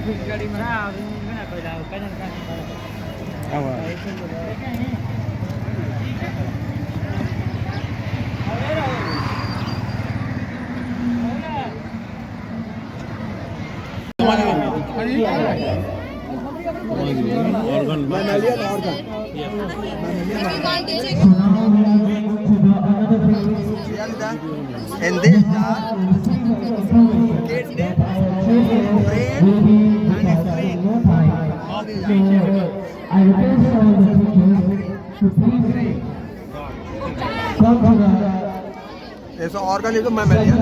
And this I request all the teachers to please come to the ऐसा organic मैं मिल गया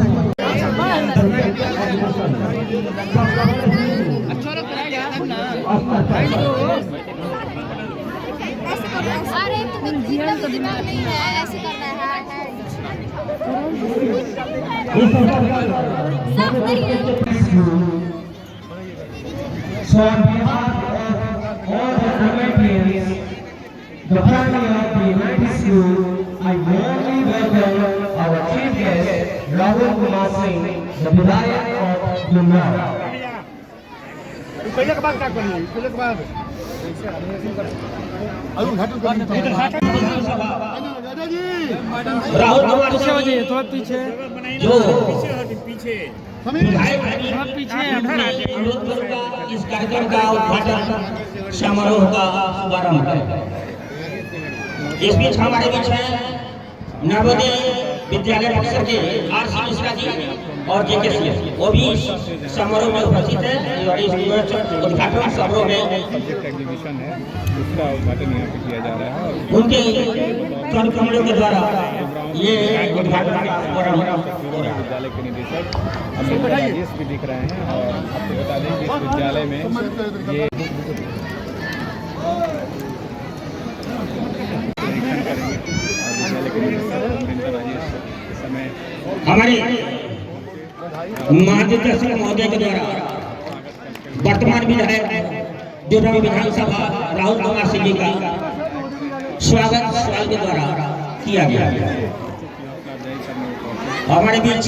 अरे तो दिमाग नहीं है, ऐसे करना है सब नहीं है। So on behalf of all the Americans, the family of the United School, I warmly welcome our chief guest, Rahul Kumar Singh, the Vilayat of Gulmarg. पहले के बाद क्या करिए, पहले के बाद राहुल कुमार पीछे थोड़ा पीछे जो पीछे अनुरोध करूंगा इस कार्यक्रम का उद्घाटन समारोह का शुभारंभ करें। इस बीच हमारे बीच है नवोदय विद्यालय परिषद के आर.सी. मिश्रा जी और जे.के. वो भी समारोह में उपस्थित है और इस उद्घाटन समारोह में एग्जीबिशन है उसका उद्घाटन यहाँ पे किया जा रहा है। उनके कर्मचारियों के द्वारा ये उद्घाटन समारोह हो रहा है। विद्यालय के निदेशक अमित राजेश भी दिख रहे हैं और आपको बता दें कि इस विद्यालय में ये हमारे महानिदेशक महोदय के द्वारा वर्तमान विधायक जोधपुर विधानसभा राहुल कुमार सिंह जी का स्वागत सवाल के द्वारा किया गया। हमारे बीच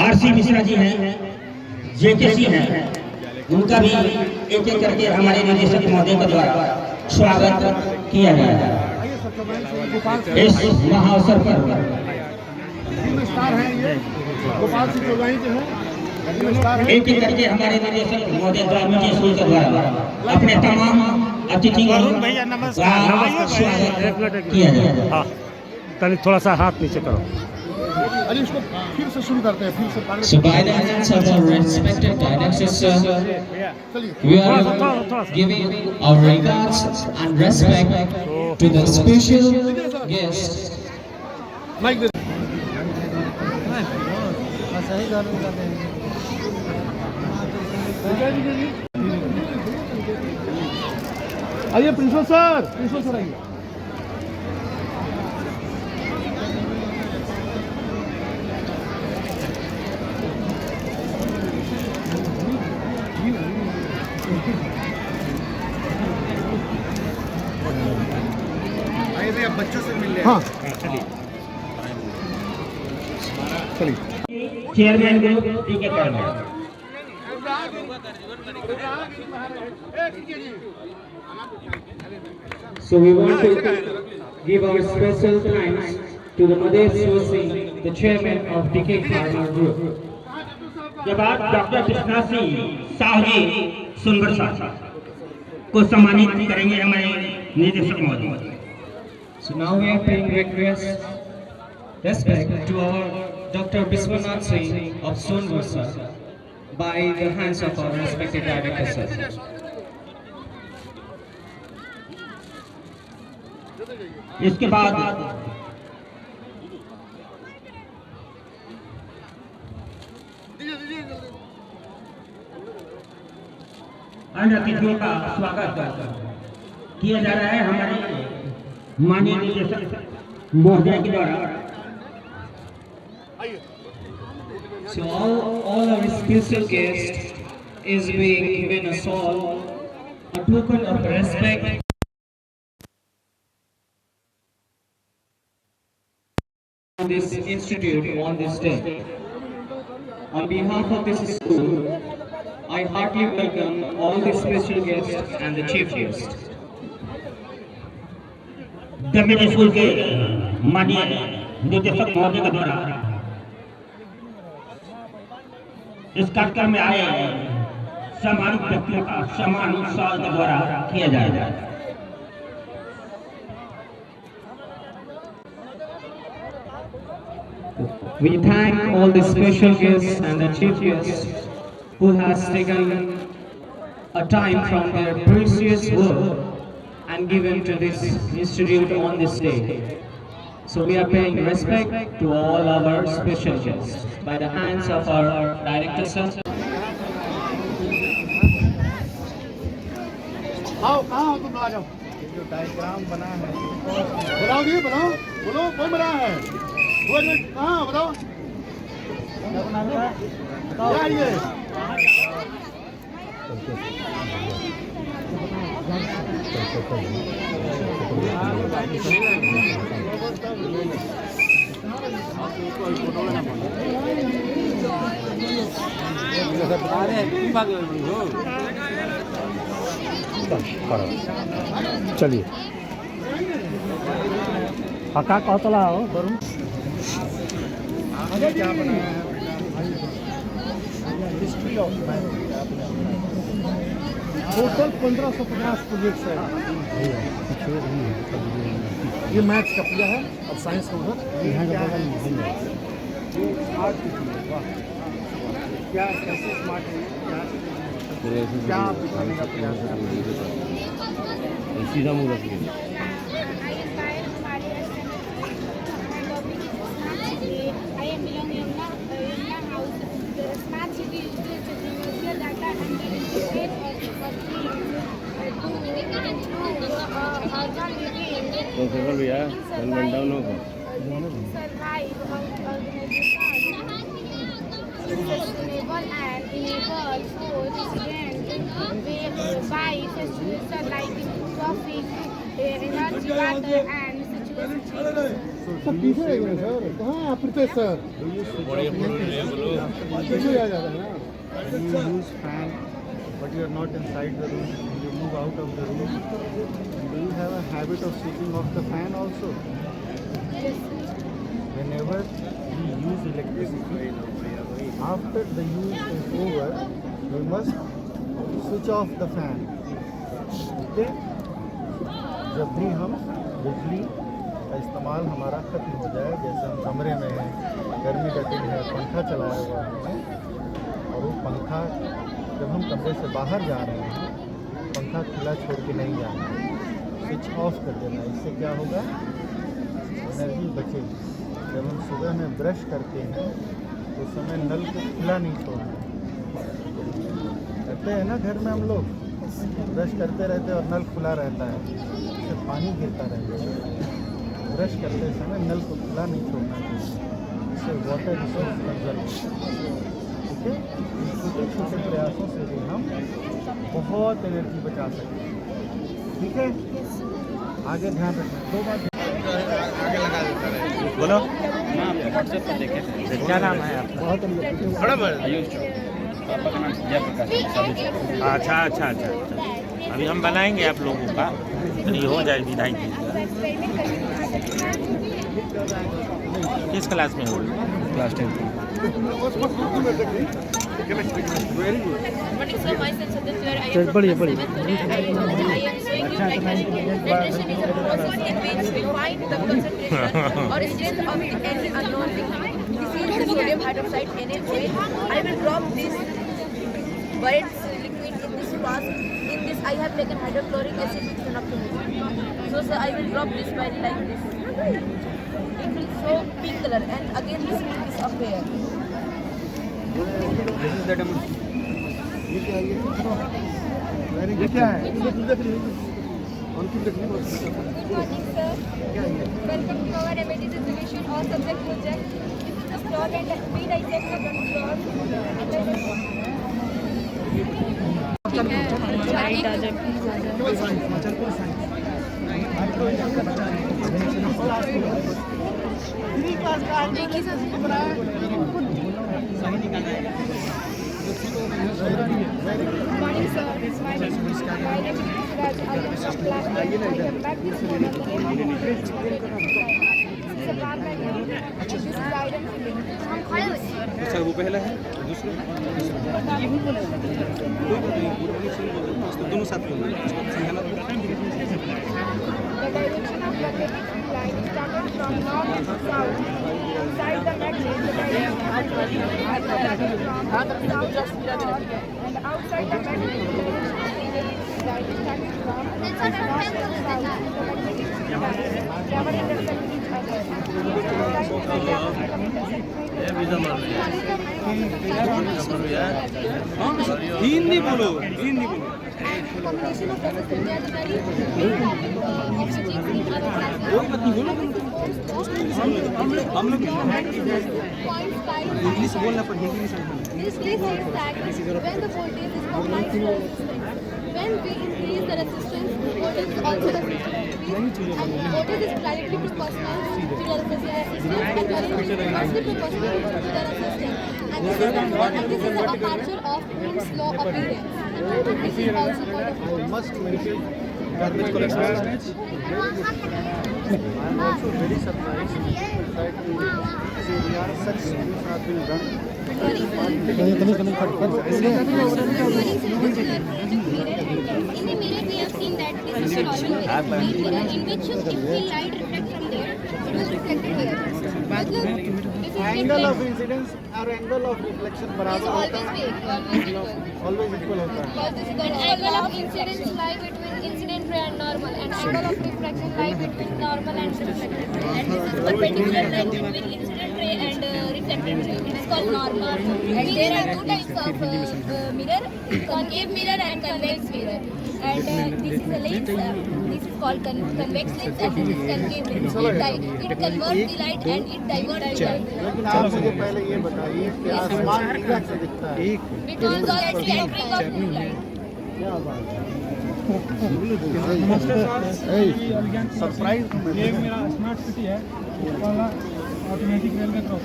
आर.सी. मिश्रा जी हैं, जे.के. हैं, उनका भी एक एक करके हमारे निदेशक महोदय के द्वारा स्वागत किया गया। इस महाअवसर पर गोपाल सिंह चौगाई जो है एक एक करके हमारे निदेशक महोदय द्वारा स्कूल के द्वारा अपने तमाम अतिथियों का स्वागत किया जाएगा। तनिक थोड़ा सा हाथ नीचे करो। अरे इसको फिर से शुरू करते हैं, फिर से। So by the hands of our respected directors, we are giving our regards and respect to the special guest. Mike दे। आइए प्रिंसिपल सर आइए। आइए बच्चों से मिल रहे हैं। हाँ चेयरमैन को टीके करना। So we want to give our special thanks to the Madheswar Singh, the chairman of DK Pharma Group. के बाद डॉक्टर कृष्णा सिंह शाह जी सुनबरसा को सम्मानित करेंगे हमारे निदेशक महोदय। So now we are paying respect to our Dr. Biswanath Singh of Sonbursa by the hands of our respected directors. इसके बाद अन्य अतिथियों का स्वागत किया जा रहा है हमारे माननीय निदेशक महोदय के द्वारा। So all our special guests is being given us all a token of respect. On this institute on this day. On behalf of this school, I heartily welcome all the special guests and the chief guest. Government school के माननीय निदेशक महोदय के द्वारा इस कार्यक्रम में आए सम्मानित व्यक्तियों का सम्मान उत्साह के द्वारा किया जाएगा। We thank all the special guests and the chief guests who has taken a time from their precious work and given to this institute on this day. So we are paying respect to all our special guests by the hands of our director sir. आओ कहाँ हो तुम, आ जाओ। जो diagram बना है बनाओ जी, बनाओ, बोलो कौन बना है? वो जो कहाँ बताओ? क्या है ये? चलिए पक्का कौतला हो वरुण क्या बनाया है history of math total 1550 projects है। ये मैथ्स का पूरा है और साइंस का उधर यहाँ का बगल में क्या कैसे स्मार्ट है क्या आप दिखाने का प्रयास कर रहे हैं? सीधा मुँह रखिए। I am belonging in Yamna house. The smart city is built with universal data and the interface sustainable and enable for residents by facilitating lighting, traffic, energy, water and situation. सब पीछे रह गए सर, कहाँ है Pritesh sir? पीछे आ जाता है ना। You use fan, but you are not inside the room. You move out of the room. Do you have a habit of switching off the fan also? Whenever we use electricity, after the use is over, we must switch off the fan. Okay? जब भी हम बिजली का इस्तेमाल हमारा खत्म हो जाए, जैसे हम कमरे में हैं, गर्मी का दिन है, पंखा चलाया हुआ है और वो पंखा जब हम कमरे से बाहर जा रहे हैं, पंखा खुला छोड़ के नहीं जाना है, स्विच ऑफ कर देना। इससे क्या होगा? एनर्जी बचेगी। जब हम सुबह में ब्रश करते हैं तो उस समय नल को खुला नहीं छोड़ना। करते हैं ना घर में हम लोग, ब्रश करते रहते हैं और नल खुला रहता है, इससे पानी गिरता रहता है। ब्रश करते समय नल को खुला नहीं छोड़ना चाहिए, इससे वाटर रिसोर्स कंजर्व। ठीक है, छोटे छोटे प्रयासों से भी हम बहुत एनर्जी बचा सकते हैं। ठीक है, आगे ध्यान रखना। दो बात आगे लगा देता है। बोलो क्या नाम है आपका? अच्छा अच्छा अच्छा, अभी हम बनाएंगे आप लोगों का, ये हो जाए विदाई। किस क्लास में हो? क्लास 10। बढ़िया बढ़िया। I have taken hydrochloric acid with phenolphthalein. So sir, I will drop this by like this. It will show pink color, and again this will disappear. This is the demonstration. ये क्या है? Good morning, sir. Welcome to our MIT Solution or subject project. This is the floor and we dissect the floor. एक ही साथ Good morning, sir. My name is Suraj. I am from class 9. I am back this morning. This is a car bag. This is item filling. Sir वो पहला है दूसरा दोनों साथ में The direction of magnetic line started from north to south. Inside the magnet, the direction of magnetic line started from south to north, and outside the magnet, the direction line started from north to south. The magnetic line never intersect each other. The line Hindi बोलो हिंदी बोलो combination of processes, they are very important of achieving in our class. English बोलना पर हिंदी नहीं समझना This case says that when the voltage is combined to the resistance, when we increase the resistance, voltage is also the resistance, and voltage is directly proportional to the resistance, and current is inversely proportional to the resistance. And this is the aperture of Ohm's law appearance. And this is also called a Must mention garbage collection. I am also very surprised that we are such schools have been run. In the mirror, we have seen that this is a mirror in which if the light reflects from there, it will reflect here. Angle of incidence or angle of reflection Is बराबर होता always है. equal. Always equal होता है. Because this is the angle of incidence lie between incident ray and normal, and angle of reflection lie between normal and reflected ray. And this is perpendicular line between incident ray and reflected ray. It is called normal. And there are two types of mirror: concave mirror and convex mirror. And this is a lens. This is called convex lens, and this is concave lens. It converts the light and it diverts the light. लेकिन आप मुझे पहले ये बताइए कि आसमान नीला से दिखता है. Because of the entering of blue light. क्या बात है. सरप्राइज ये मेरा स्मार्ट सिटी है वाला ऑटोमेटिक रेलवे क्रॉस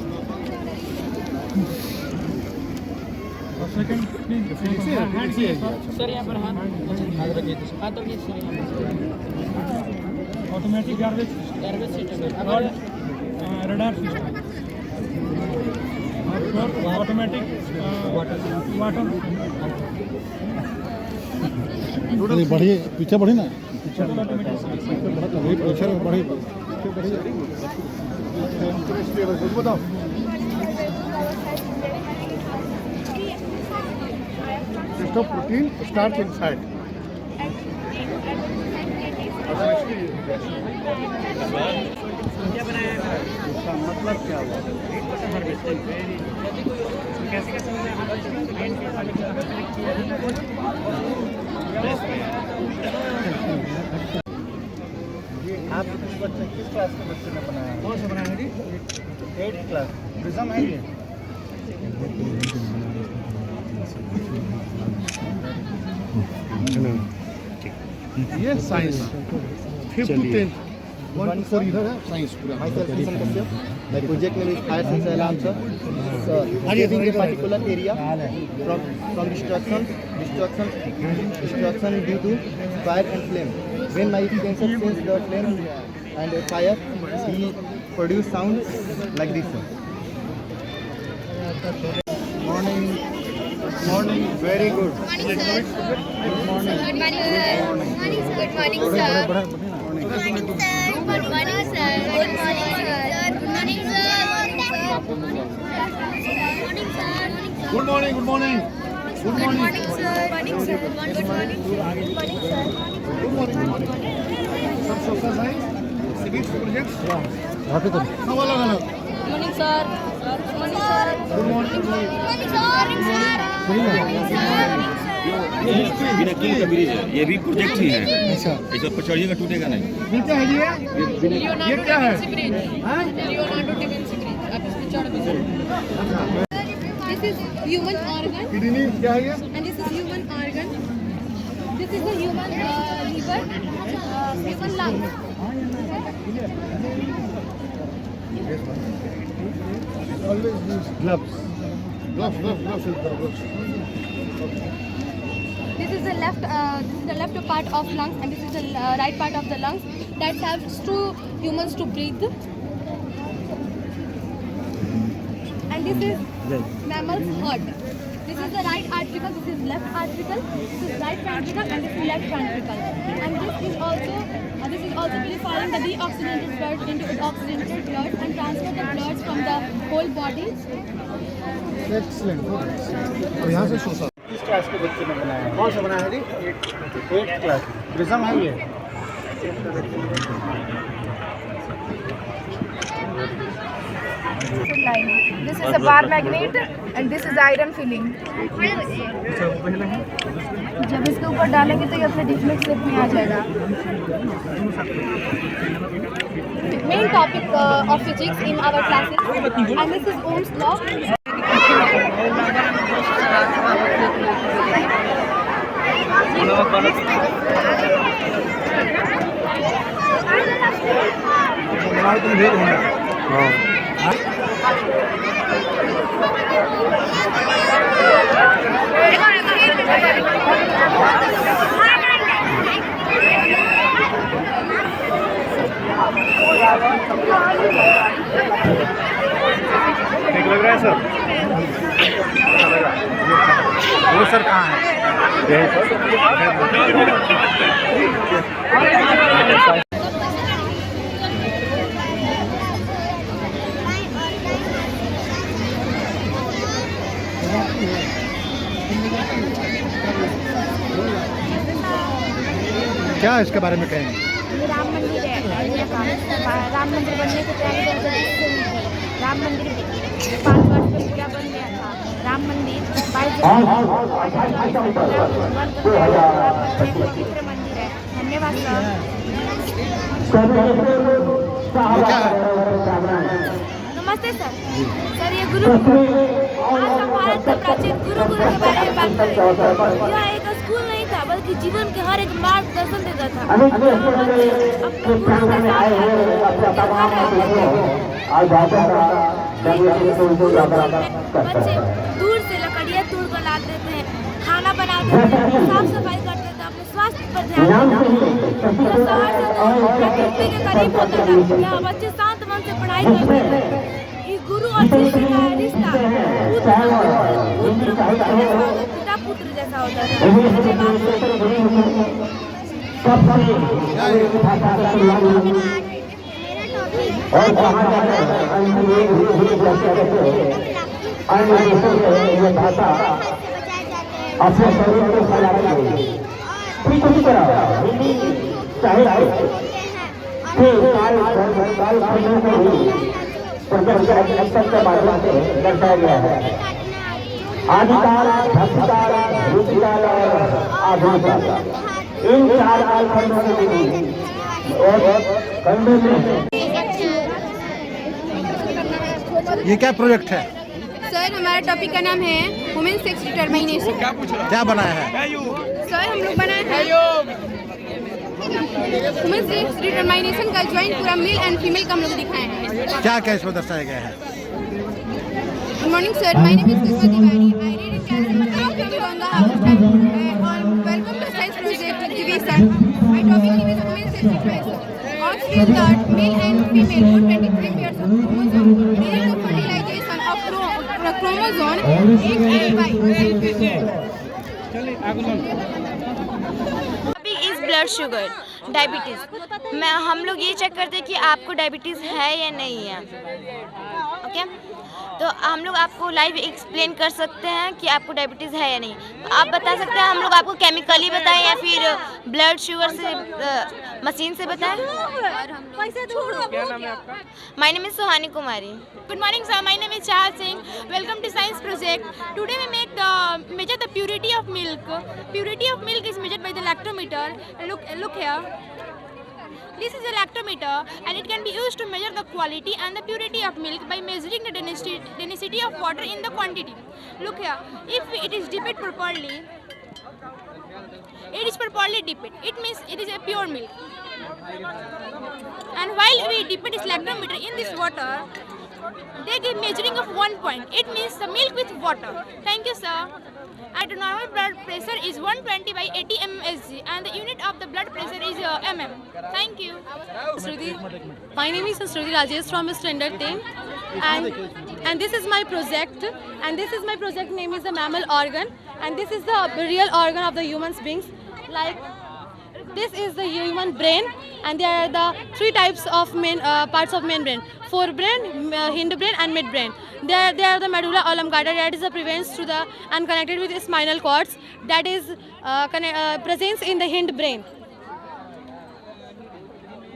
और सेकंड प्लीज सर यहाँ पर हाथ रखिए ऑटोमेटिक गार्बेज सिस्टम और रडार सिस्टम और ऑटोमेटिक वाटर बढ़िए पीछे बढ़ी ना. ऑटोमेटिक पीछे बढ़ी. बताओ. System protein starts inside. इसका मतलब क्या हुआ? ये आप किस बच्चे किस क्लास के बच्चे ने बनाया? कौन सा बनाया जी? 8th class. प्रिज्म है ये. ये science 5th to 10th 1 to 4 इधर है साइंस पूरा. Myself Kisan Kashyap. My project name is Fire Sensor Alarm, sir. Saving a particular area from destruction due to fire and flame. When my sensor senses the flame and fire, he produce sound like this, sir. Morning, very good. Good morning, sir. Good morning, sir. Good morning, sir. Good morning, sir. Good morning, sir. Good morning, sir. Good morning, sir. Good morning, sir. Good morning Good morning, sir. Good morning, sir. Good morning. Good morning. सब social science civics projects सब अलग अलग. Good morning, sir. Good morning, sir. Good morning. बिना king का bridge है ये project ही है. अच्छा. ऐसा पर चढ़िएगा टूटेगा नहीं. ये क्या है ये क्या है? हाँ? This is human organ, kidney क्या है ये? and this is human organ. This is the human liver, human lung. Always use gloves. Gloves is the gloves. is the left part of lungs, and this is the right part of the lungs that helps to humans to breathe. And this is mammal's heart. This is the right article, this is left article, this is right ventricle, and this is left ventricle. And this is also purifying the deoxygenated blood into oxygenated blood and transfer the blood from the whole body. Excellent. अब यहाँ से show किस class के बच्चे ने बनाया है? कौन सा बनाया है जी? 8th class. प्रिज्म है ये? This is a bar magnet and this is iron filling. जब इसके ऊपर डालेंगे तो ये अपने डिफरेंट शेप में आ जाएगा. Main topic of physics in our classes, and this is Ohm's law. ठीक लग रहा है सर? वो सर कहाँ है? क्या इसके बारे में कहेंगे? राम मंदिर है. राम मंदिर बनने से पहले राम मंदिर 5 वर्ष में पूरा बन गया था. राम मंदिर 22 पवित्र मंदिर है. धन्यवाद सर. नमस्ते सर. सर ये गुरु, आज हम भारत के प्राचीन गुरु के बारे में बात करेंगे. यह एक स्कूल नहीं था बल्कि जीवन के हर एक मार्गदर्शन देता था. अपने गुरु के साथ बच्चे दूर से लकड़ियाँ तोड़ कर लाते थे, खाना बनाते थे, साफ सफाई करते थे, अपने स्वास्थ्य पर ध्यान देते थे. शहर से प्रकृति के करीब होता था. यहाँ बच्चे शांत मन से पढ़ाई करते थे. ये गुरु और शिष्य का रिश्ता पिता पुत्र जैसा होता था. और कहा जाता है अन्य देशों में ये भाषा अपने शरीर को फैलाती है. ठीक उसी तरह हिंदी साहित्य के कालखंडों को भी अक्षर के माध्यम से दर्शाया गया है. आदिकाल, भक्तिकाल, रुचिकाल और आधुनिक काल, इन 4 कालखंडों में भी और खंडों में. ये क्या प्रोजेक्ट है? सर हमारा टॉपिक का नाम है वुमेन सेक्स डिटरमिनेशन. क्या बनाया है? सर हम लोग बनाए हैं वुमेन सेक्स डिटरमिनेशन का ज्वाइंट पूरा मेल एंड फीमेल का हम लोग दिखाए हैं. क्या क्या इसमें दर्शाया गया है? Good morning sir, my name is Krishna Tiwari. I read in class number 8 on the welcome to science project division. My topic is women sex education. On screen that male and female or 23 pairs of chromosome leading to fertilization of chromosome X and Y. Topic is blood sugar, diabetes. हम लोग ये check करते हैं कि आपको diabetes है या नहीं है. ओके, तो हम लोग आपको लाइव एक्सप्लेन कर सकते हैं कि आपको डायबिटीज़ है या नहीं. आप बता सकते हैं, हम लोग आपको केमिकली बताएं या फिर ब्लड शुगर से मशीन से बताएं. My name is Suhani Kumari. Good morning sir, my name is Chahal Singh. Welcome to science project. Today we measure the purity of milk. Purity of milk is measured by the lactometer. Look here. This is a lactometer and it can be used to measure the quality and the purity of milk by measuring the density of water in the quantity. Look here, if it is dipped properly, it means it is a pure milk. And while we dip this lactometer in this water, they give measuring of 1 point. It means the milk with water. Thank you sir. At a normal blood pressure is 120 by 80 mmHg and the unit of the blood pressure is mm. Thank you. My name is Shruti Rajesh from Standard 10 and this is my project name is the mammal organ and this is the real organ of the human beings. Like this is the human brain and there are the three types of main parts of main brain: forebrain, hindbrain and midbrain. They are the medulla oblongata, that is the prevents through the and connected with the spinal cords, that is presence in the hindbrain.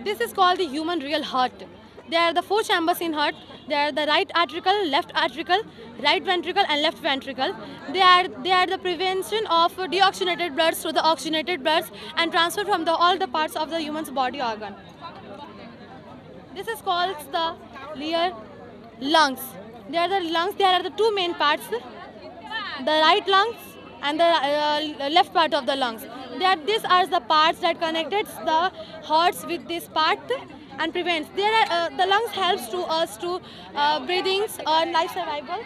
This is called the human real heart. There are the four chambers in heart. There are the right atricle, left atricle, right ventricle and left ventricle. They are the prevention of deoxygenated blood through the oxygenated bloods and transfer from all the parts of the human's body organ. This is called the rear lungs. There are the two main parts, the right lungs and the left part of the lungs. These are the parts that connected the hearts with this part and prevents. The lungs helps to us to breathings or life survivals.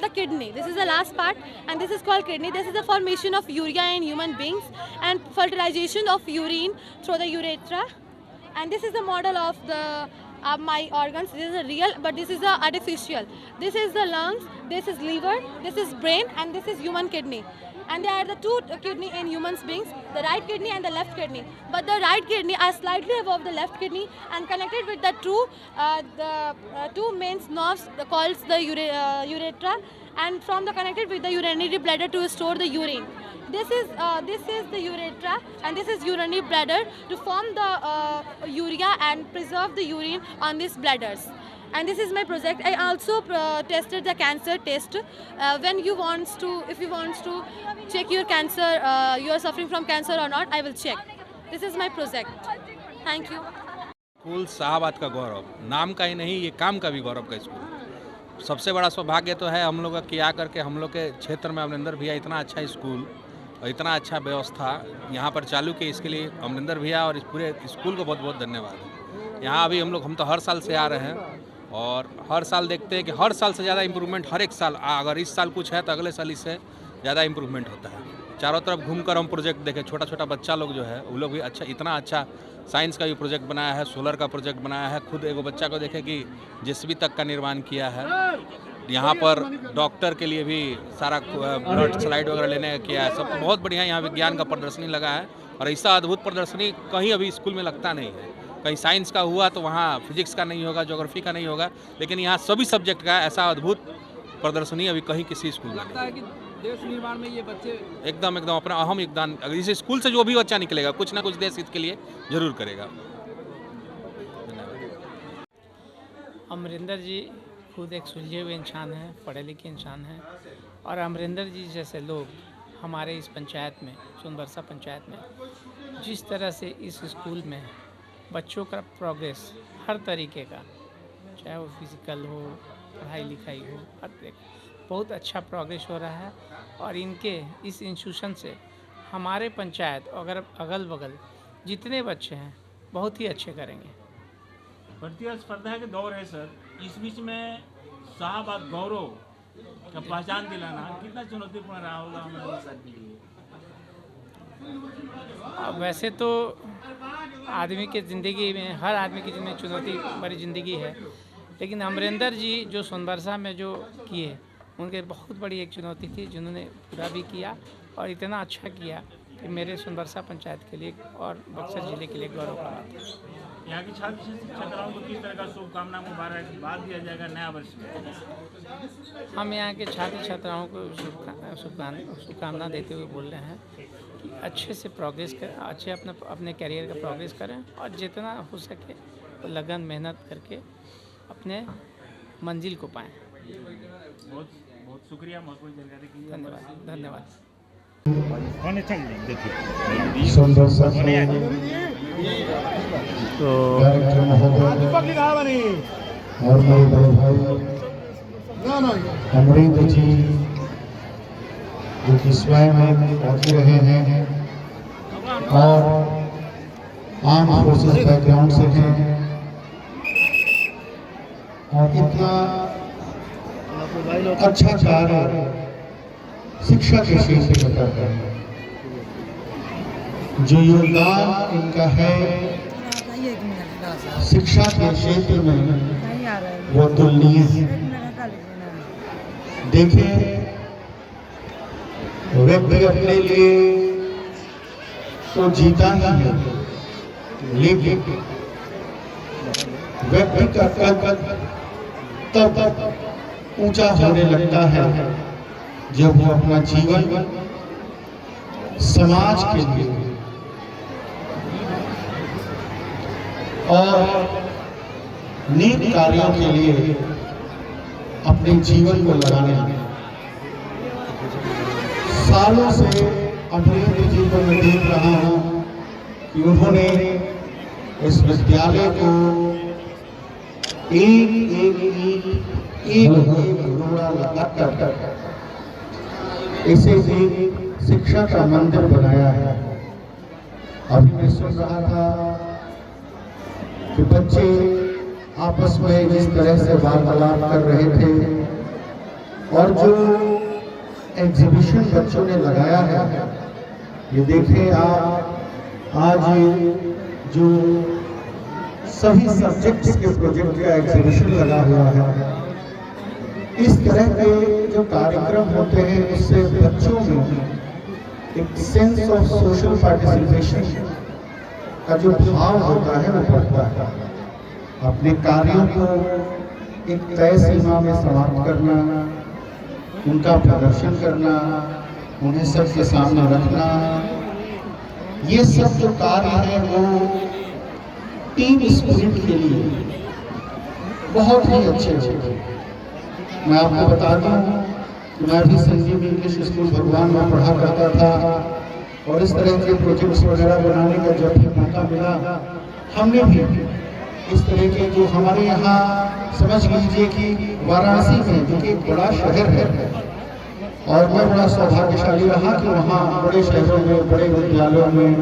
The kidney. This is the last part and this is called kidney. This is the formation of urea in human beings and fertilization of urine through the urethra. And this is the model of the my organs. This is a real, but this is the artificial. This is the lungs, this is liver, this is brain and this is human kidney. And there are the two kidney in human beings, the right kidney and the left kidney. But the right kidney are slightly above the left kidney and connected with the two main nerves called the urethra and from the connected with the urinary bladder to store the urine. This is the urethra and this is urinary bladder to form the urea and preserve the urine on these bladders. And this is my project. I also tested the cancer test. If you want to check your cancer, you are suffering from cancer or not, I will check. This is my project. Thank you. School Shahabad का गौरव, नाम का ही नहीं, ये काम का भी गौरव का स्कूल। सबसे बड़ा सौभाग्य तो है हम लोग का कि आकर के हम लोग के क्षेत्र में अमरिंदर भैया इतना अच्छा स्कूल और इतना अच्छा व्यवस्था यहाँ पर चालू की, इसके लिए अमरिंदर भैया और इस पूरे स्कूल को बहुत बहुत धन्यवाद। यहाँ अभी हम तो हर साल से आ रहे हैं और हर साल देखते हैं कि हर साल से ज़्यादा इम्प्रूवमेंट हर एक साल, अगर इस साल कुछ है तो अगले साल इससे ज़्यादा इम्प्रूवमेंट होता है। चारों तरफ घूमकर हम प्रोजेक्ट देखें, छोटा छोटा बच्चा लोग जो है वो लोग भी इतना अच्छा साइंस का भी प्रोजेक्ट बनाया है, सोलर का प्रोजेक्ट बनाया है। खुद एगो बच्चा को देखें कि जेसीबी तक का निर्माण किया है। यहाँ पर डॉक्टर के लिए भी सारा ब्लड स्लाइड वगैरह लेने का किया है। सब बहुत बढ़िया यहाँ विज्ञान का प्रदर्शनी लगा है और ऐसा अद्भुत प्रदर्शनी कहीं अभी स्कूल में लगता नहीं है। कहीं साइंस का हुआ तो वहाँ फिजिक्स का नहीं होगा, ज्योग्राफी का नहीं होगा, लेकिन यहाँ सभी सब्जेक्ट का ऐसा अद्भुत प्रदर्शनी अभी कहीं किसी स्कूल में लगता है कि देश निर्माण में ये बच्चे एकदम अपना अहम योगदान, अगर इस स्कूल से जो भी बच्चा निकलेगा कुछ ना कुछ देश हित के लिए जरूर करेगा। अमरिंदर जी खुद एक सुलझे हुए इंसान हैं, पढ़े लिखे इंसान हैं और अमरिंदर जी जैसे लोग हमारे इस पंचायत में, सोनबरसा पंचायत में जिस तरह से इस स्कूल में बच्चों का प्रोग्रेस हर तरीके का, चाहे वो फिज़िकल हो, पढ़ाई लिखाई हो, हर तरीके बहुत अच्छा प्रोग्रेस हो रहा है और इनके इस इंस्टीट्यूशन से हमारे पंचायत अगर अगल बगल जितने बच्चे हैं बहुत ही अच्छे करेंगे। प्रतिस्पर्धा के दौर है सर, इस बीच में शाहबाद गौरव का पहचान दिलाना कितना चुनौतीपूर्ण रहा होगा हमारे साथ के लिए? वैसे तो आदमी के ज़िंदगी में, हर आदमी की ज़िंदगी चुनौती भरी ज़िंदगी है, लेकिन अमरिंदर जी जो सोनबरसा में जो किए उनके बहुत बड़ी एक चुनौती थी जिन्होंने पूरा भी किया और इतना अच्छा किया कि मेरे सोनबरसा पंचायत के लिए और बक्सर जिले के लिए गौरव का बात है। यहाँ की छात्र छात्राओं को किस तरह का शुभकामना मुबारकबाद दिया जाएगा नया वर्ष में? हम यहाँ के छात्र छात्राओं को शुभकामना देते हुए बोल रहे हैं कि अच्छे से प्रोग्रेस करें, अच्छे अपने करियर का प्रोग्रेस करें और जितना हो सके तो लगन मेहनत करके अपने मंजिल को पाएं। बहुत बहुत शुक्रिया महत्वपूर्ण जानकारी के लिए। धन्यवाद धन्यवाद। सोनबरसा तो और मेरे बड़े भाई अमरिंदर जी जो कि स्वयं पहुंच रहे हैं और आर्म फोर्सेस बैकग्राउंड से हैं और इतना अच्छा कार्य शिक्षा के क्षेत्र में करते हैं। जो योगदान इनका है शिक्षा के क्षेत्र में वो तुलनीय है। देखिए, व्यक्ति अपने लिए तो जीता ही है, लेकिन व्यक्ति का कद तब ऊंचा होने लगता है जब वो अपना जीवन समाज के लिए और नेक कार्यों के लिए अपने जीवन को लगाने लगे। सालों से अमरेंद्र जी को मैं देख रहा हूँ कि उन्होंने इस विद्यालय को एक रोड़ा लगाकर इसे एक शिक्षा का मंदिर बनाया है। अभी मैं सुन रहा था कि बच्चे आपस में जिस तरह से वार्तालाप कर रहे थे और जो एग्जीबिशन बच्चों ने लगाया है, ये देखें आप, आज जो सभी सब्जेक्ट्स के प्रोजेक्ट का एग्जीबिशन लगा हुआ है। इस तरह के जो कार्यक्रम होते हैं उससे बच्चों में एक सेंस ऑफ सोशल पार्टिसिपेशन का जो भाव होता है वो बढ़ता है। अपने कार्यों को एक तय सीमा में समाप्त करना, उनका प्रदर्शन करना, उन्हें सबके सामने रखना, ये सब जो कार्य है वो टीम स्पिरिट के लिए बहुत ही अच्छे होते हैं। मैं आपको बता दूं कि मैं भी संजीव इंग्लिश स्कूल भगवान में पढ़ा करता था और इस तरह के प्रोजेक्ट्स वगैरह बनाने का जब भी मौका मिला, हमने भी इस तरह के जो हमारे यहाँ समझ लीजिए कि वाराणसी में जो कि एक बड़ा शहर है और मैं बड़ा सौभाग्यशाली रहा कि वहाँ बड़े शहरों में, बड़े विद्यालयों में,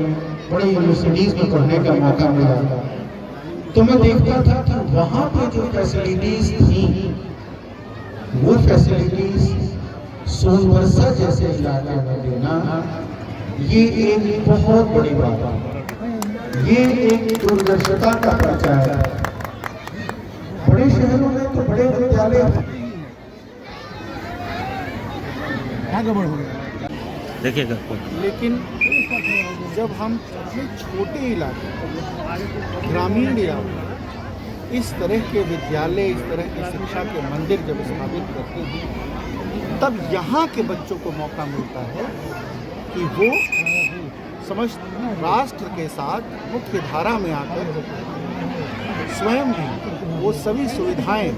बड़े यूनिवर्सिटीज़ में पढ़ने का मौका मिला, तो मैं देखता था कि वहाँ पे जो फैसिलिटीज़ थी वो फैसिलिटीज़ सोनवर्षा जैसे इलाके में देना, ये एक बहुत बड़ी बात है। ये एक दूरदर्शिता का परिचय है। बड़े शहरों में तो बड़े विद्यालय देखिएगा, लेकिन जब हम अपने छोटे इलाके, ग्रामीण इलाके इस तरह के विद्यालय, इस तरह के शिक्षा के मंदिर जब स्थापित करते हैं, तब यहाँ के बच्चों को मौका मिलता है कि वो समस्त राष्ट्र के साथ मुख्य धारा में आकर स्वयं भी वो सभी सुविधाएं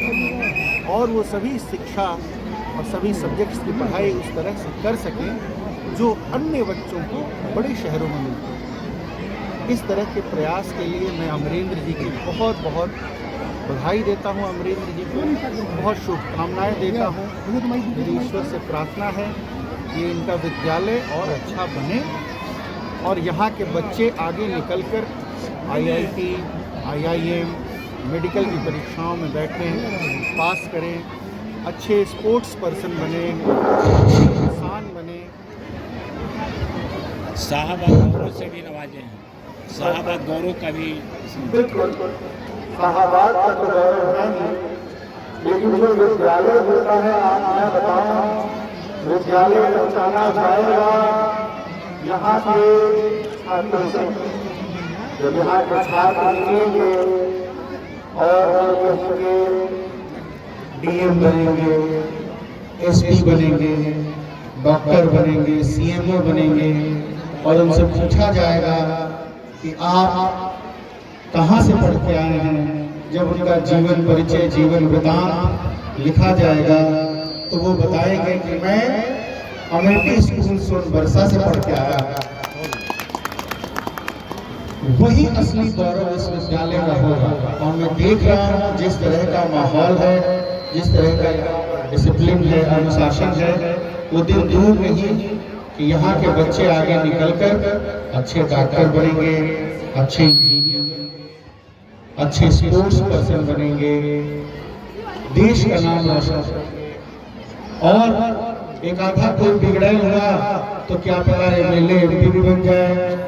और वो सभी शिक्षा और सभी सब्जेक्ट्स की पढ़ाई उस तरह से कर सकें जो अन्य बच्चों को बड़े शहरों में मिलती है। इस तरह के प्रयास के लिए मैं अमरेंद्र जी की बहुत बहुत बधाई देता हूं। अमरेंद्र जी को बहुत शुभकामनाएं देता हूं। मेरी ईश्वर से प्रार्थना है कि इनका विद्यालय और अच्छा बने और यहाँ के बच्चे आगे निकलकर IIT, IIM, मेडिकल की परीक्षाओं में बैठें, पास करें, अच्छे स्पोर्ट्स पर्सन बने, अच्छे किसान बने। शाहबाद गौरव से भी नवाजे हैं। शाहबाद गौरव का भी बिल्कुल शाहबाद का तो गौरव है ही, लेकिन जो विद्यालय होता है, आज मैं बताऊं, विद्यालय पहचाना जाएगा यहाँ के छात्रों से। जब यहाँ के छात्र निकलेंगे और कहेंगे DM बनेंगे, SP बनेंगे, डॉक्टर बनेंगे, CMO बनेंगे और उनसे पूछा जाएगा कि आप कहाँ से पढ़ के आए हैं, जब उनका जीवन परिचय, जीवन वृतांत लिखा जाएगा तो वो बताएंगे कि मैं अमेठी स्कूल सोनवर्षा से पढ़ के आया। वही असली गौरव इस विद्यालय का होगा। और मैं देख रहा हूँ जिस तरह का माहौल है, जिस तरह का डिसिप्लिन है, अनुशासन है, वो दिन दूर नहीं कि यहाँ के बच्चे आगे निकलकर अच्छे डॉक्टर बनेंगे, अच्छे इंजीनियर, अच्छे स्पोर्ट्स पर्सन बनेंगे, देश का नाम रोशन करेंगे। और एक आधा कोई बिगड़ा हुआ तो क्या पता MLA MP भी बन जाए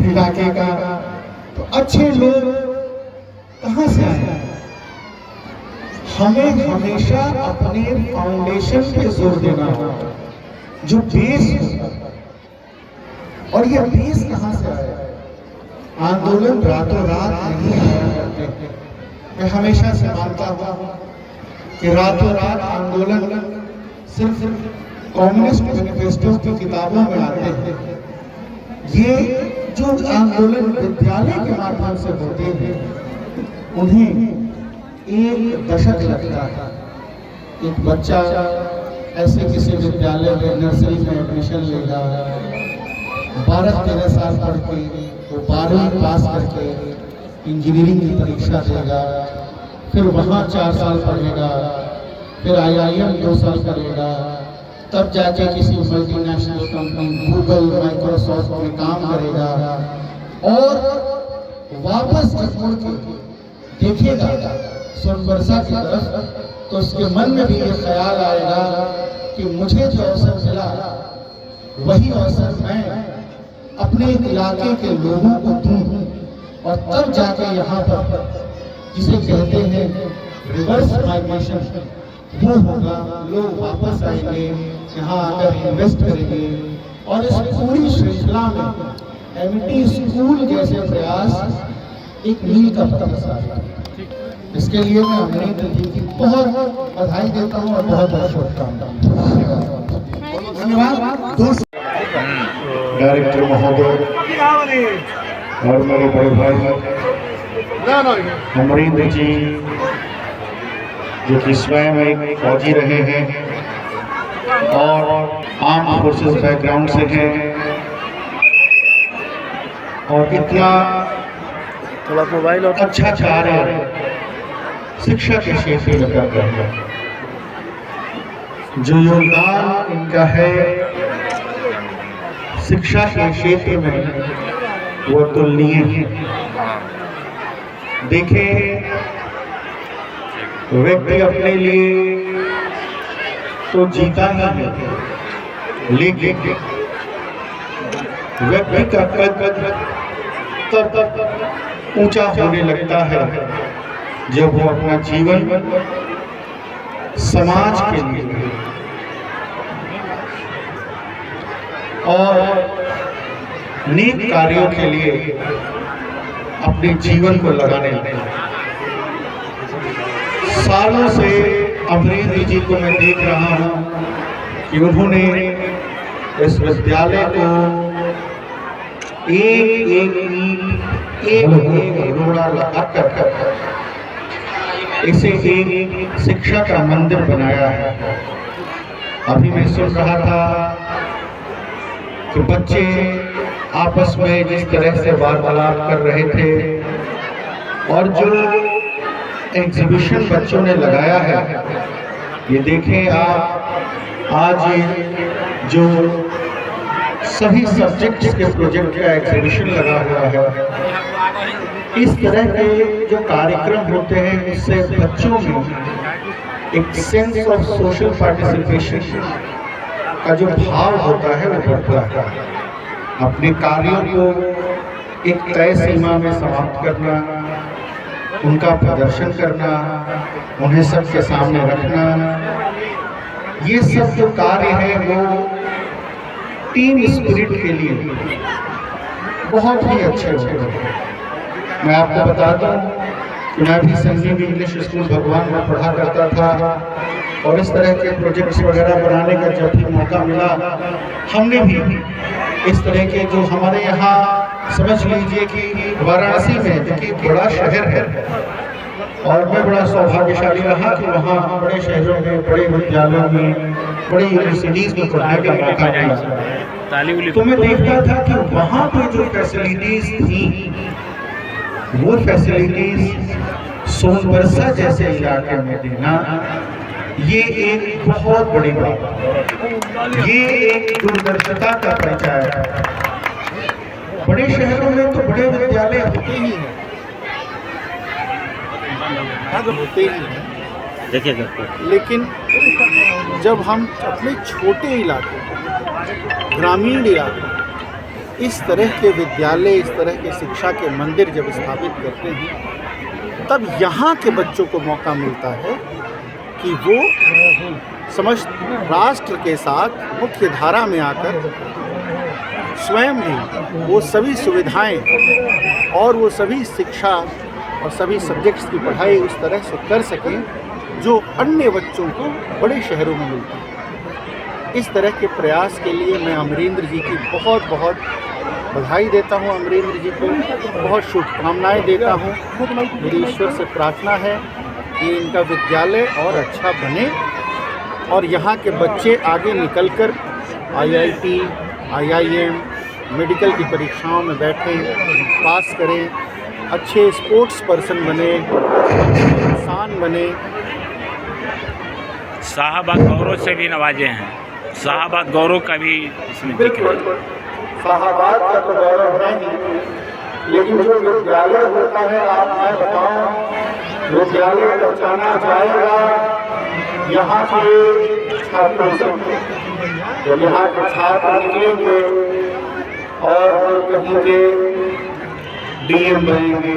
इलाके का। तो अच्छे लोग कहाँ से आए? हमें हमेशा अपने फाउंडेशन पे जोर देना होगा, जो बेस होगा। और ये बेस कहाँ से आया? आंदोलन रातों रात नहीं आया करते। मैं हमेशा से मानता हूँ कि रातों रात आंदोलन सिर्फ कम्युनिस्ट मैनिफेस्टो की किताबों में आते हैं। ये जो आंदोलन विद्यालय के माध्यम से होते हैं, उन्हें एक दशक लगता है। एक बच्चा ऐसे किसी विद्यालय में नर्सरी में एडमिशन लेगा, 12-13 साल पढ़ के वो 12वीं पास करके इंजीनियरिंग की परीक्षा देगा, फिर वहाँ 4 साल पढ़ेगा, फिर IIM 2 साल करेगा, तब जाके किसी मल्टीनेशनल कंपनी गूगल माइक्रोसॉफ्ट में काम करेगा। और वापस जब मुड़ के देखेगा सोनबरसा की तरफ, तो उसके मन में भी ये ख्याल आएगा कि मुझे जो अवसर मिला वही अवसर मैं अपने इलाके के लोगों को दूं। और तब जाके यहाँ पर जिसे कहते हैं रिवर्स माइग्रेशन वो होगा। लोग वापस आएंगे, यहाँ आकर इन्वेस्ट करेंगे। और इस पूरी श्रृंखला में एमिटी स्कूल जैसे प्रयास एक मील का पत्थर है। इसके लिए मैं अमरीत जी की बहुत बधाई देता हूँ और बहुत बहुत शुभकामनाएं। धन्यवाद। डायरेक्टर महोदय और मेरे बड़े भाई अमरींद्र जी, जो कि स्वयं एक फौजी रहे हैं और आर्म फोर्सेस बैकग्राउंड से हैं, और इतना थोड़ा मोबाइल और अच्छा कार्य शिक्षा के क्षेत्र में कर रहे हैं। जो योगदान इनका है शिक्षा के क्षेत्र में वो तुलनीय है। देखें, व्यक्ति अपने लिए तो जीता ही है, लेकिन व्यक्ति का कद तब ऊंचा होने लगता है जब वो अपना जीवन समाज के लिए और नेक कार्यों के लिए अपने जीवन को लगाने लगे। सालों से अमरींद्र जी को मैं देख रहा हूँ कि उन्होंने इस विद्यालय को एक रोड़ा लगाकर इसे एक शिक्षा का मंदिर बनाया है। अभी मैं सुन रहा था कि बच्चे आपस में जिस तरह से वार्तालाप कर रहे थे, और जो एग्जीबिशन बच्चों ने लगाया है, ये देखें आप, आज जो सभी सब्जेक्ट्स के प्रोजेक्ट का एग्जीबिशन लगा हुआ है। इस तरह के जो कार्यक्रम होते हैं, इससे बच्चों में एक सेंस ऑफ सोशल पार्टिसिपेशन का जो भाव होता है वो बढ़ता है। अपने कार्यों को एक तय सीमा में समाप्त करना, उनका प्रदर्शन करना, उन्हें सबके सामने रखना, ये सब जो कार्य है वो टीम स्पिरिट के लिए बहुत ही अच्छे होते हैं। मैं आपको बताता हूँ कि मैं भी संजीव इंग्लिश स्कूल भगवान में पढ़ा करता था, और इस तरह के प्रोजेक्ट्स वगैरह बनाने का जब भी मौका मिला, हमने भी इस तरह के जो हमारे यहाँ समझ लीजिए कि वाराणसी में, जो कि बड़ा शहर है, और मैं बड़ा सौभाग्यशाली रहा कि वहाँ बड़े शहरों में, बड़े विद्यालयों में, बड़ी यूनिवर्सिटीज में पढ़ने का मौका मिला। तो मैं देखता था कि वहाँ पर जो फैसिलिटीज थी, वो फैसिलिटीज सोनबरसा जैसे इलाके में देना, ये एक बहुत बड़ी बात है। ये एक दूरदर्शिता का परिचय है। बड़े शहरों में तो बड़े विद्यालय होते ही हैं, लेकिन जब हम अपने छोटे इलाके, ग्रामीण इलाके, इस तरह के विद्यालय, इस तरह के शिक्षा के मंदिर जब स्थापित करते हैं, तब यहाँ के बच्चों को मौका मिलता है कि वो समस्त राष्ट्र के साथ मुख्य धारा में आकर स्वयं भी वो सभी सुविधाएं और वो सभी शिक्षा और सभी सब्जेक्ट्स की पढ़ाई उस तरह से कर सकें जो अन्य बच्चों को बड़े शहरों में मिलती है। इस तरह के प्रयास के लिए मैं अमरेंद्र जी की बहुत बहुत बधाई देता हूँ। अमरेंद्र जी को बहुत शुभकामनाएं देता हूँ। मेरी ईश्वर से प्रार्थना है कि इनका विद्यालय और अच्छा बने और यहाँ के बच्चे आगे निकलकर IIT, IIM, मेडिकल की परीक्षाओं में बैठें, पास करें, अच्छे स्पोर्ट्स पर्सन बने, अच्छे इंसान बने। शाहाबाद गौरव से भी नवाजे हैं, शाहाबाद गौरव का भी इसमें जिक्र है। शाहाबाद का तो गौरव है ही, लेकिन जो विद्यालय होता है, आप मैं बताऊं, विद्यालय पहचाना जाएगा यहाँ के छात्रों से। जब यहाँ के छात्र निकलेंगे और कहीं के DM बनेंगे,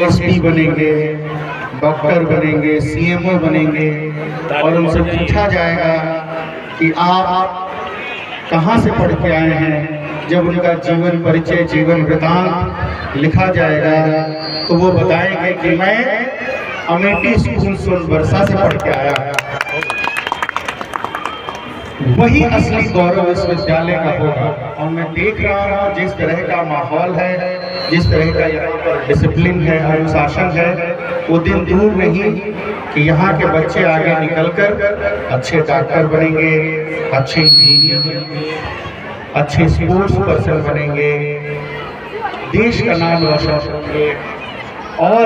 SP बनेंगे, डॉक्टर बनेंगे, CMO बनेंगे और उनसे पूछा जाएगा कि आप कहाँ से पढ़ के आए हैं, जब उनका जीवन परिचय, जीवन वृतांत लिखा जाएगा तो वो बताएंगे कि मैं अमेठी स्कूल सोनबरसा से पढ़ के आया। वही असली गौरव इस विद्यालय का होगा। और मैं देख रहा हूँ जिस तरह का माहौल है, जिस तरह का यहाँ पर डिसिप्लिन है, अनुशासन है, वो दिन दूर नहीं कि यहाँ के बच्चे आगे निकलकर अच्छे डॉक्टर बनेंगे, अच्छे इंजीनियर बनेंगे, अच्छे स्पोर्ट्स पर्सन बनेंगे, देश का नाम रोशन करेंगे। और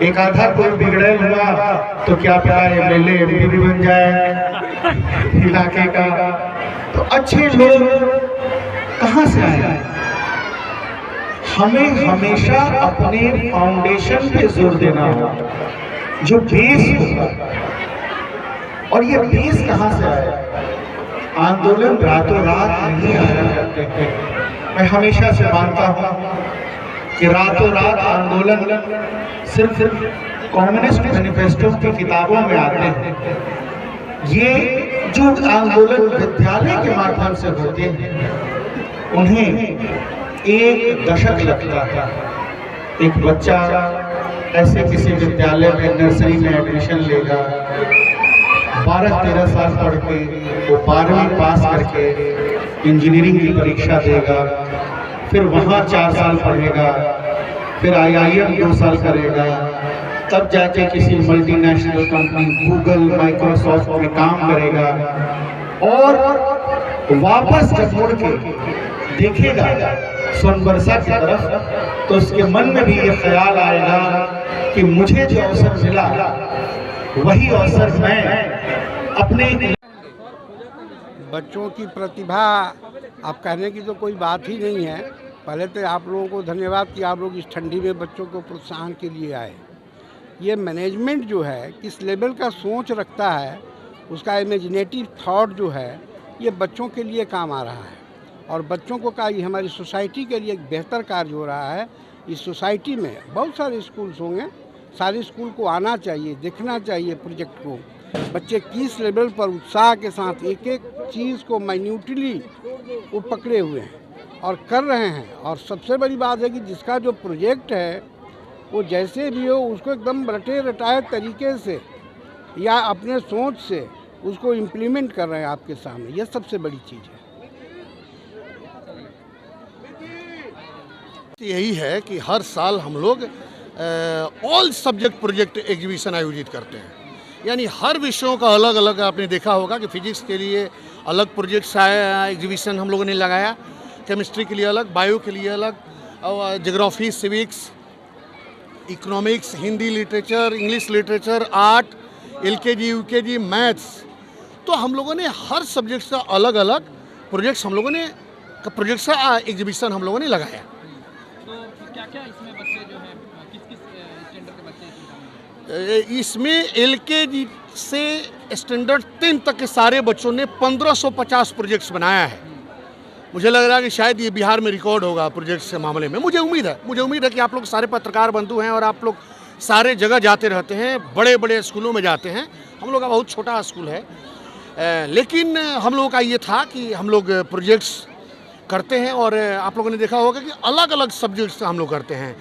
एक आधा कोई बिगड़े हुआ तो क्या पता MLA MP भी बन जाए इलाके का। तो अच्छे लोग कहाँ से आए? हमें हमेशा अपने फाउंडेशन पे जोर देना होगा, जो बेस होगा। और ये बेस कहाँ से आया? आंदोलन रातों रात नहीं आया करते हैं। मैं हमेशा से मानता हूँ कि रातों रात आंदोलन सिर्फ कम्युनिस्ट मैनिफेस्टो की किताबों में आते हैं। ये जो आंदोलन विद्यालय के माध्यम से होते हैं, उन्हें एक दशक लगता था। एक बच्चा ऐसे किसी विद्यालय में नर्सरी में एडमिशन लेगा, 12-13 साल पढ़ के वो 12वीं पास करके इंजीनियरिंग की परीक्षा देगा, फिर वहाँ 4 साल पढ़ेगा, फिर IIM 2 साल करेगा, तब जाके किसी मल्टीनेशनल कंपनी गूगल, माइक्रोसॉफ्ट में काम करेगा। और वापस जब मुड़ के देखेगा सोनबरसा की तरफ, तो उसके मन में भी ये ख्याल आएगा कि मुझे जो अवसर मिला वही अवसर मैं अपने। बच्चों की प्रतिभा आप कहने की तो कोई बात ही नहीं है। पहले तो आप लोगों को धन्यवाद कि आप लोग इस ठंडी में बच्चों को प्रोत्साहन के लिए आए। ये मैनेजमेंट जो है किस लेवल का सोच रखता है, उसका इमेजिनेटिव थॉट जो है, ये बच्चों के लिए काम आ रहा है। और बच्चों को का ये हमारी सोसाइटी के लिए एक बेहतर कार्य हो रहा है। इस सोसाइटी में बहुत सारे स्कूल्स होंगे, सारे स्कूल को आना चाहिए, देखना चाहिए प्रोजेक्ट को। बच्चे किस लेवल पर उत्साह के साथ एक एक चीज़ को माइन्यूटली वो पकड़े हुए हैं और कर रहे हैं। और सबसे बड़ी बात है कि जिसका जो प्रोजेक्ट है वो जैसे भी हो उसको एकदम रटे रटाए तरीके से या अपने सोच से उसको इम्प्लीमेंट कर रहे हैं आपके सामने। यह सबसे बड़ी चीज़ है। यही है कि हर साल हम लोग ऑल सब्जेक्ट प्रोजेक्ट एग्जीबिशन आयोजित करते हैं। यानी हर विषयों का अलग अलग, आपने देखा होगा कि फिजिक्स के लिए अलग प्रोजेक्ट्स एग्जीबिशन हम लोगों ने लगाया, केमिस्ट्री के लिए अलग, बायो के लिए अलग, और geography, civics, economics, Hindi literature, English literature, art, LKG, UKG, maths. तो हम लोगों ने हर सब्जेक्ट्स का अलग अलग प्रोजेक्ट्स हम लोगों ने प्रोजेक्ट्स का एग्जीबिशन हम लोगों ने लगाया। तो क्या क्या इसमें बच्चे जो हैं, किस किस स्टैंडर्ड के बच्चे इसमें? इसमें LKG से स्टैंडर्ड 10 तक के सारे बच्चों ने 1550 प्रोजेक्ट्स बनाया है। मुझे लग रहा है कि शायद ये बिहार में रिकॉर्ड होगा प्रोजेक्ट्स के मामले में। मुझे उम्मीद है कि आप लोग सारे पत्रकार बंधु हैं और आप लोग सारे जगह जाते रहते हैं, बड़े बड़े स्कूलों में जाते हैं। हम लोग का बहुत छोटा स्कूल है, लेकिन हम लोगों का ये था कि हम लोग प्रोजेक्ट्स करते हैं और आप लोगों ने देखा होगा कि अलग अलग सब्जेक्ट्स हम लोग करते हैं।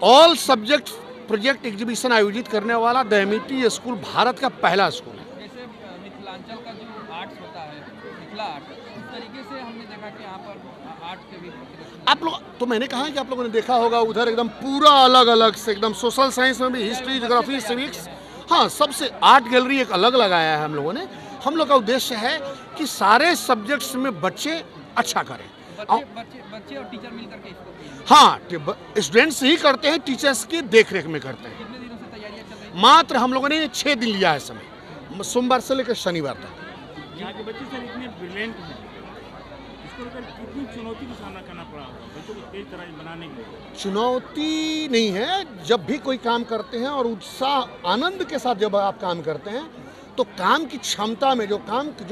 ऑल सब्जेक्ट प्रोजेक्ट एग्जीबिशन आयोजित करने वाला दैमिटी स्कूल भारत का पहला स्कूल है। जैसे मिथिलांचल का जो आर्ट्स होता है, मिथिला आर्ट, उस तरीके से हमने देखा कि यहाँ पर आर्ट के भी आप लोग, तो मैंने कहा कि आप लोगों ने देखा होगा उधर एकदम पूरा अलग अलग से, एकदम सोशल साइंस में भी, हिस्ट्री, ज्योग्राफी, सिविक्स, हाँ, सबसे आर्ट गैलरी एक अलग लगाया है हम लोगों ने। हम लोग का उद्देश्य है कि सारे सब्जेक्ट्स में बच्चे अच्छा करें। बच्चे और टीचर मिलकर के इसको, हाँ, स्टूडेंट्स ही करते हैं, टीचर्स की देखरेख में करते हैं। कितने दिनों से तैयारियां चल रही हैं? मात्र हम लोगों ने 6 दिन लिया है समय, सोमवार से लेकर शनिवार तक। यहाँ के बच्चे सर इतने ब्रिलियंट हैं, इसको लेकर कितनी चुनौती का सामना करना पड़ा होगा बच्चों को तेज तरह बनाने के लिए? चुनौती नहीं है, जब भी कोई काम करते हैं और उत्साह आनंद के साथ जब आप काम करते हैं तो काम की क्षमता में, जो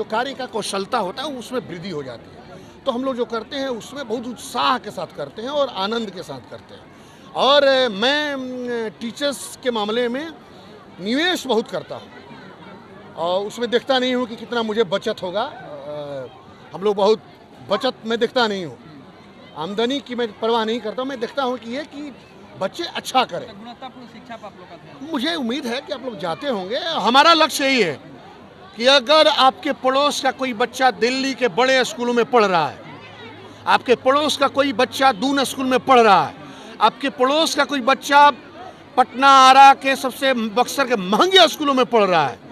कार्य का कौशलता होता है उसमें वृद्धि हो जाती है। तो हम लोग जो करते हैं उसमें बहुत उत्साह के साथ करते हैं और आनंद के साथ करते हैं। और मैं टीचर्स के मामले में निवेश बहुत करता हूँ और उसमें देखता नहीं हूँ कि कितना मुझे बचत होगा। हम लोग बहुत बचत में देखता नहीं हूँ, आमदनी की मैं परवाह नहीं करता। मैं देखता हूँ कि बच्चे अच्छा करें। गुणवत्तापूर्ण शिक्षा पर आप लोग का ध्यान। मुझे उम्मीद है कि आप लोग जाते होंगे। हमारा लक्ष्य यही है कि अगर आपके पड़ोस का कोई बच्चा दिल्ली के बड़े स्कूलों में पढ़ रहा है, आपके पड़ोस का कोई बच्चा दून स्कूल में पढ़ रहा है, आपके पड़ोस का कोई बच्चा पटना, आरा के सबसे बक्सर के महंगे स्कूलों में पढ़ रहा है,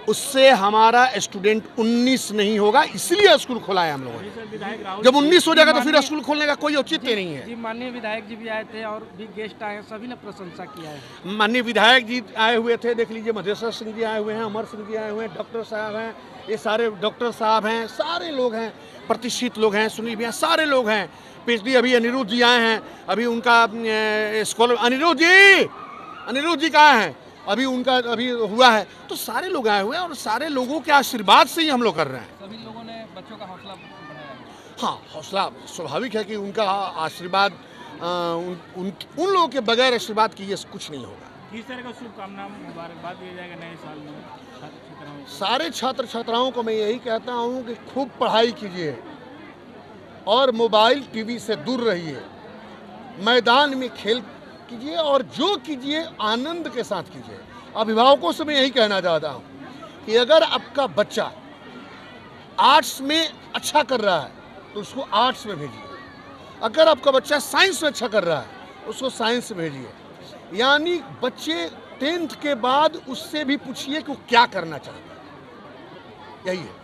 उससे हमारा स्टूडेंट 19 नहीं होगा। इसलिए स्कूल खोला है हम लोगों ने। जब 19 हो जाएगा तो फिर स्कूल खोलने का कोई औचित्य नहीं है। जी, माननीय विधायक जी भी आए थे और भी गेस्ट आए, सभी ने प्रशंसा किया है। माननीय विधायक जी आए हुए थे, देख लीजिए, मधेश्वर सिंह जी आए हुए हैं, अमर सिंह जी आए हुए हैं, डॉक्टर साहब हैं, ये सारे डॉक्टर साहब हैं, सारे लोग हैं, प्रतिष्ठित लोग हैं, सुनील भैया, सारे लोग हैं। पिछली अभी अनिरुद्ध जी आए हैं, अभी उनका स्कॉलर अनिरुद्ध जी कहाँ हैं, अभी उनका अभी हुआ है। तो सारे लोग आए हुए हैं और सारे लोगों के आशीर्वाद से ही हम लोग कर रहे हैं। सभी लोगों ने बच्चों का हौसला बढ़ाया है। हाँ, हौसला स्वाभाविक है कि उनका आशीर्वाद, उन लोगों के बगैर आशीर्वाद की ये कुछ नहीं होगा। किस तरह का शुभकामना मुबारकबाद दिया जाएगा नए साल में छात्राओं को? सारे छात्र छात्राओं को मैं यही कहता हूँ कि खूब पढ़ाई कीजिए और मोबाइल टीवी से दूर रहिए, मैदान में खेल कीजिए और जो कीजिए आनंद के साथ कीजिए। अभिभावकों से मैं यही कहना चाहता हूँ कि अगर आपका बच्चा आर्ट्स में अच्छा कर रहा है तो उसको आर्ट्स में भेजिए, अगर आपका बच्चा साइंस में अच्छा कर रहा है उसको साइंस में भेजिए। यानी बच्चे 10th के बाद उससे भी पूछिए कि वो क्या करना चाहता है, यही है।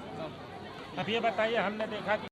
अब ये बताइए, हमने देखा कि